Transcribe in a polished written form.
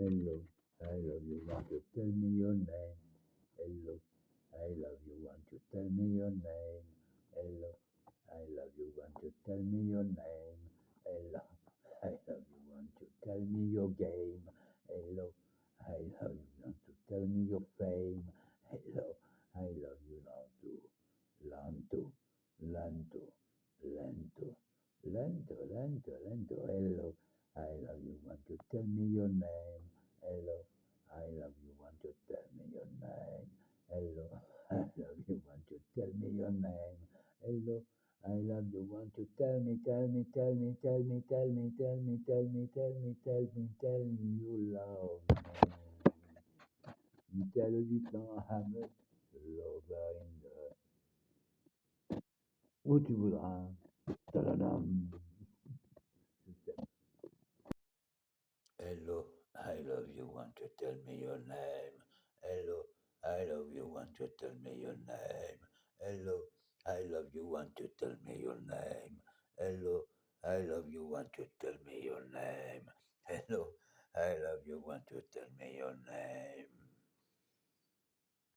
Hello, I love you. Want to tell me your name? Hello, I love you. Want to tell me your name? Hello, I love you. Want to tell me your name? Hello, I love you. Want to tell me your game? Hello, I love you. Want to tell me your fame? Hello, I love you. Lanto, lanto, lento, lento, lento, lento. Hello, I love you. Want to tell me your name? Hello, I love you. Want to tell me your name? Hello, I love you. Want to tell me your name? Hello, I love you. Want to tell me, tell me, tell me, tell me, tell me, tell me, tell me, tell me, tell me, tell me you love me. Michel du temps à me lover in the où tu voudras. Tadadam. Hello, I love you. Want to tell me your name? Hello, I love you. Want to tell me your name? Hello, I love you. Want to tell me your name? Hello, I love you. Want to tell me your name? Hello, I love you. Want to tell me your name?